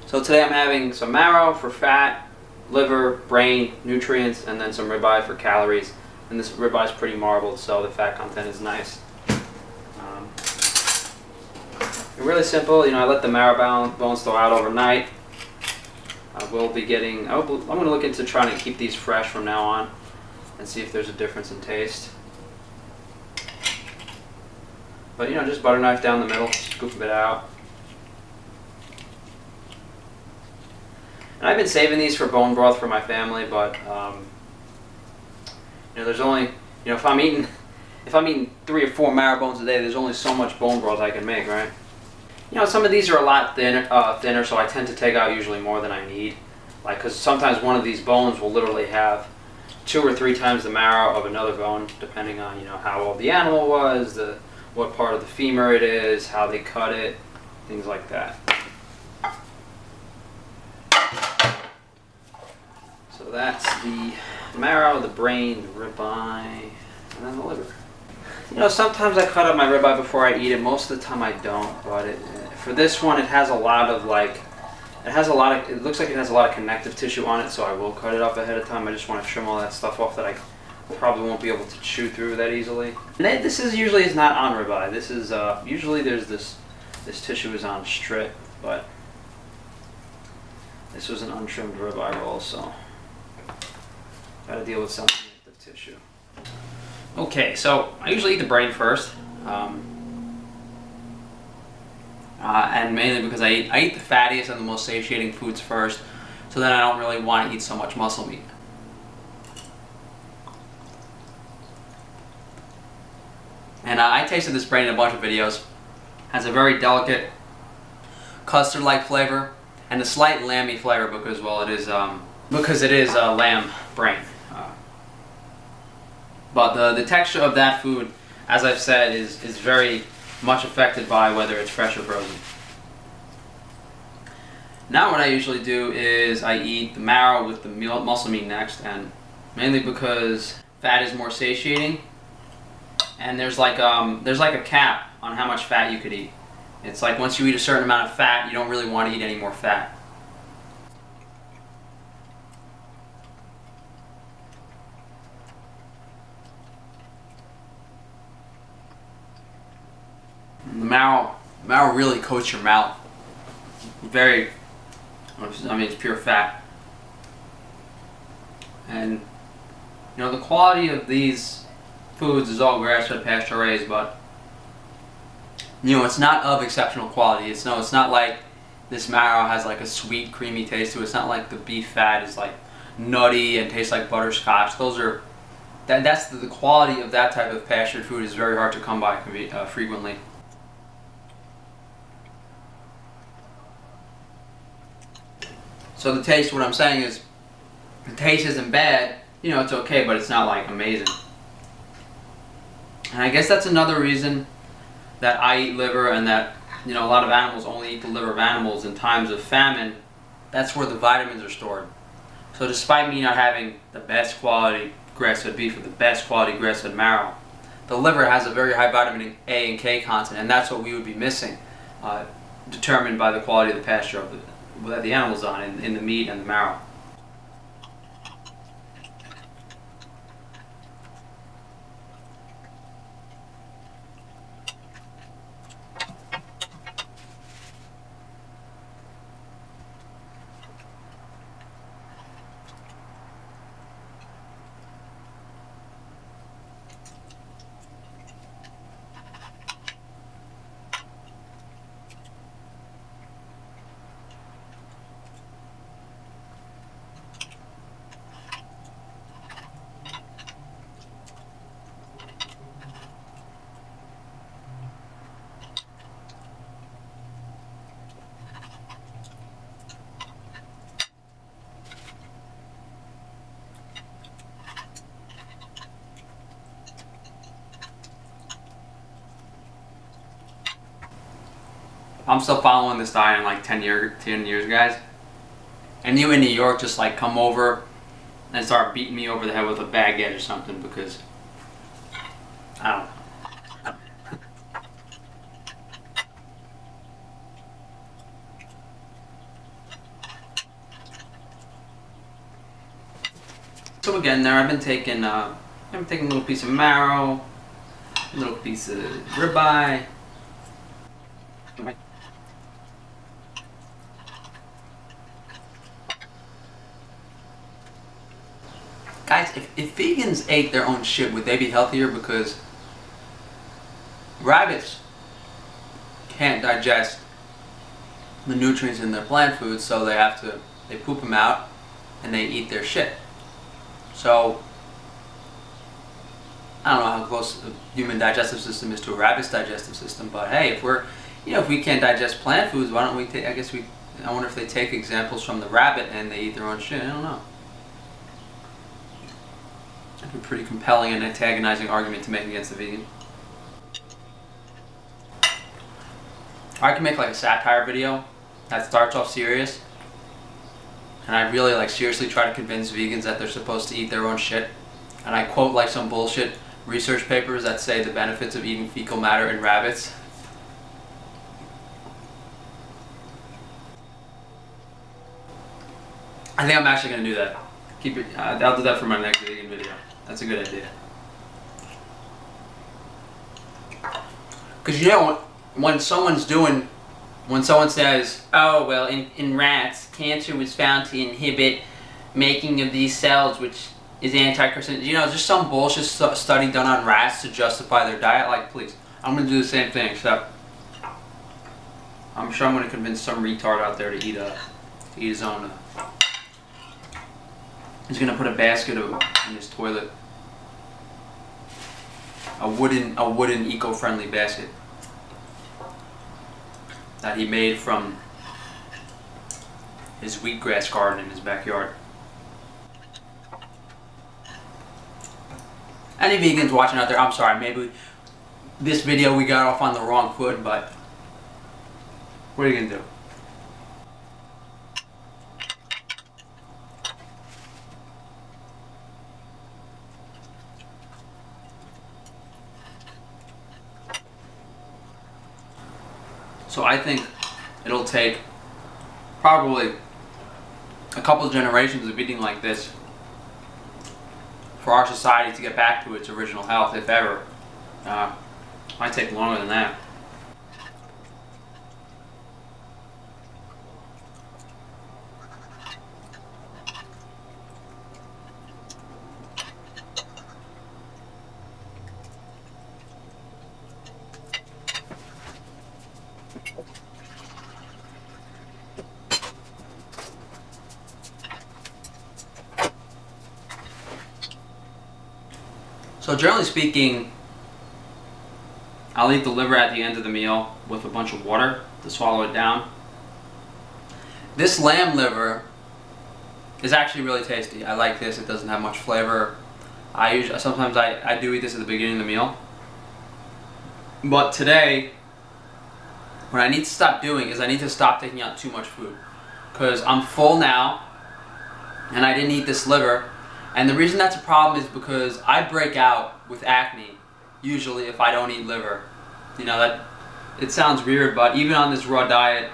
So today I'm having some marrow for fat, liver, brain, nutrients, and then some ribeye for calories. And this ribeye is pretty marbled, so the fat content is nice. Really simple. I let the marrow bones thaw out overnight. I'm going to look into trying to keep these fresh from now on and see if there's a difference in taste. But just butter knife down the middle, scoop a bit out. And I've been saving these for bone broth for my family, but there's only if I'm eating 3 or 4 marrow bones a day, there's only so much bone broth I can make, right? Some of these are a lot thinner, so I tend to take out usually more than I need. Because sometimes one of these bones will literally have 2 or 3 times the marrow of another bone, depending on how old the animal was, what part of the femur it is, how they cut it, things like that. So that's the marrow, the brain, the ribeye, and then the liver. Sometimes I cut up my ribeye before I eat it. Most of the time I don't, but for this one, it looks like it has a lot of connective tissue on it, so I will cut it up ahead of time. I just want to trim all that stuff off that I probably won't be able to chew through that easily. And this usually is not on ribeye. This is usually there's this tissue is on strip, but this was an untrimmed ribeye roll, so got to deal with some connective tissue. Okay, so I usually eat the brain first, and mainly because I eat the fattiest and the most satiating foods first, so then I don't really want to eat so much muscle meat. And I tasted this brain in a bunch of videos. Has a very delicate custard-like flavor and a slight lamby flavor because it is lamb brain. But the texture of that food, as I've said, is very much affected by whether it's fresh or frozen. Now what I usually do is I eat the marrow with the muscle meat next, and mainly because fat is more satiating, and there's like a cap on how much fat you could eat. It's like once you eat a certain amount of fat, you don't really want to eat any more fat. The marrow really coats your mouth. It's pure fat. And the quality of these foods is all grass-fed, pasture-raised, but it's not of exceptional quality. It's not like this marrow has like a sweet, creamy taste to it. It's not like the beef fat is like nutty and tastes like butterscotch. That's the quality of that type of pastured food is very hard to come by frequently. So the taste, what I'm saying is, the taste isn't bad, it's okay, but it's not like amazing. And I guess that's another reason that I eat liver and that, a lot of animals only eat the liver of animals in times of famine. That's where the vitamins are stored. So despite me not having the best quality grass-fed beef or the best quality grass-fed marrow, the liver has a very high vitamin A and K content, and that's what we would be missing, determined by the quality of the pasture that the animal's on in the meat and the marrow. I'm still following this diet in like 10 years, guys. And you in New York just like come over and start beating me over the head with a baguette or something because I don't know. So we're getting there. I've been taking a little piece of marrow, a little piece of ribeye. Guys, if vegans ate their own shit, would they be healthier? Because rabbits can't digest the nutrients in their plant foods, so they poop them out and they eat their shit. So I don't know how close the human digestive system is to a rabbit's digestive system, but hey, if we can't digest plant foods, why don't we take, I wonder if they take examples from the rabbit and they eat their own shit. I don't know. That'd be a pretty compelling and antagonizing argument to make against the vegan. I can make like a satire video that starts off serious, and I really like seriously try to convince vegans that they're supposed to eat their own shit, and I quote like some bullshit research papers that say the benefits of eating fecal matter in rabbits. I think I'm actually going to do that. I'll do that for my next vegan video. That's a good idea. Because you know, when someone says, oh well, in rats, cancer was found to inhibit making of these cells, which is anti-carcinogenic, you know, just some bullshit study done on rats to justify their diet, like, please, I'm going to do the same thing, except I'm sure I'm going to convince some retard out there to eat his own. He's going to put a basket in his toilet. A wooden eco-friendly basket that he made from his wheatgrass garden in his backyard. Any vegans watching out there, I'm sorry, maybe this video we got off on the wrong foot, but what are you going to do? So I think it'll take probably a couple generations of eating like this for our society to get back to its original health, if ever. Might take longer than that. So generally speaking, I'll eat the liver at the end of the meal with a bunch of water to swallow it down. This lamb liver is actually really tasty. I like this. It doesn't have much flavor. Sometimes I do eat this at the beginning of the meal. But today, what I need to stop doing is I need to stop taking out too much food. Because I'm full now, and I didn't eat this liver. And the reason that's a problem is because I break out with acne, usually, if I don't eat liver. You know, that it sounds weird, but even on this raw diet,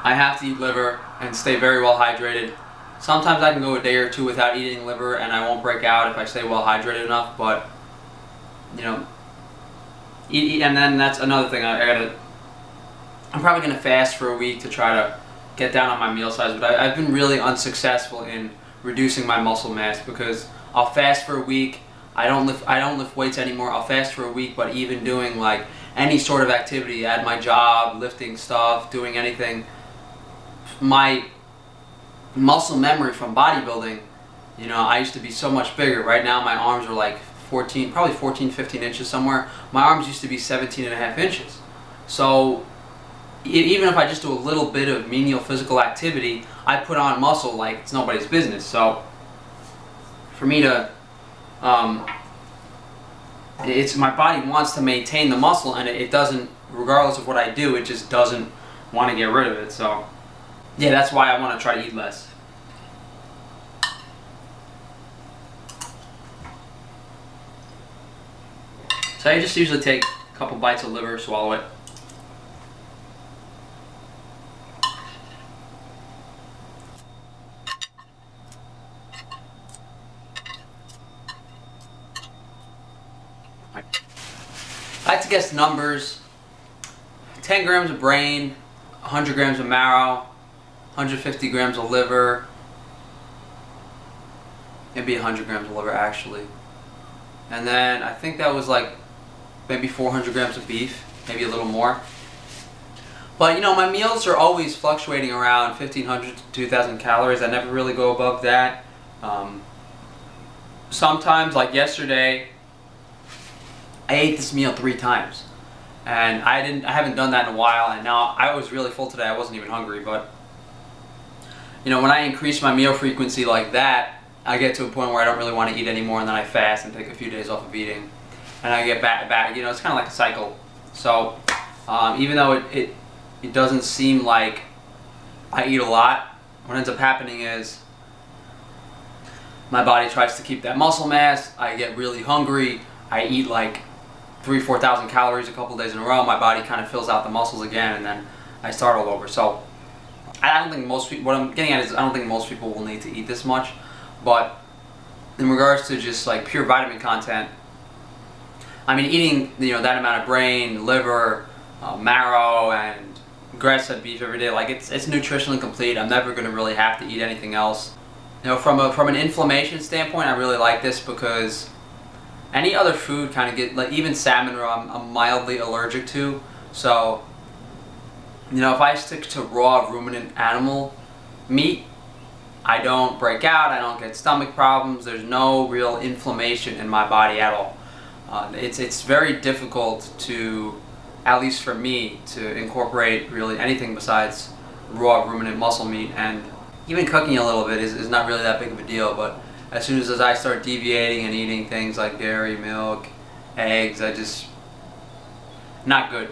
I have to eat liver and stay very well hydrated. Sometimes I can go a day or two without eating liver and I won't break out if I stay well hydrated enough, but, you know, and then that's another thing. I'm probably going to fast for a week to try to get down on my meal size, but I've been really unsuccessful in reducing my muscle mass because I'll fast for a week. I don't lift weights anymore. I'll fast for a week, but even doing like any sort of activity at my job, lifting stuff, doing anything, my muscle memory from bodybuilding, you know, I used to be so much bigger. Right now my arms are like 14, probably 14, 15 inches somewhere. My arms used to be 17 and a half inches. So even if I just do a little bit of menial physical activity, I put on muscle like it's nobody's business. So for me to, my body wants to maintain the muscle, and it doesn't, regardless of what I do, it just doesn't want to get rid of it. So yeah, that's why I want to try to eat less. So I just usually take a couple bites of liver, swallow it. to guess numbers, 10 grams of brain, 100 grams of marrow, 150 grams of liver, maybe 100 grams of liver actually. And then I think that was like maybe 400 grams of beef, maybe a little more. But you know, my meals are always fluctuating around 1,500 to 2,000 calories. I never really go above that. Sometimes, like yesterday, I ate this meal 3 times, and I haven't done that in a while. And now I was really full today. I wasn't even hungry, but you know, when I increase my meal frequency like that, I get to a point where I don't really want to eat anymore, and then I fast and take a few days off of eating, and I get back. You know, it's kind of like a cycle. So even though it doesn't seem like I eat a lot, what ends up happening is my body tries to keep that muscle mass. I get really hungry. I eat like 3,000–4,000 calories a couple days in a row. My body kind of fills out the muscles again, and then I start all over. So I don't think most people, what I'm getting at is I don't think most people will need to eat this much. But in regards to just like pure vitamin content, I mean, eating, you know, that amount of brain, liver, marrow, and grass-fed beef every day, like it's nutritionally complete. I'm never going to really have to eat anything else. You know, from an inflammation standpoint, I really like this because any other food kind of get, like even salmon I'm mildly allergic to. So, you know, if I stick to raw ruminant animal meat, I don't break out, I don't get stomach problems, there's no real inflammation in my body at all. It's very difficult to, at least for me, to incorporate really anything besides raw ruminant muscle meat, and even cooking a little bit is not really that big of a deal. But as soon as I start deviating and eating things like dairy, milk, eggs, not good.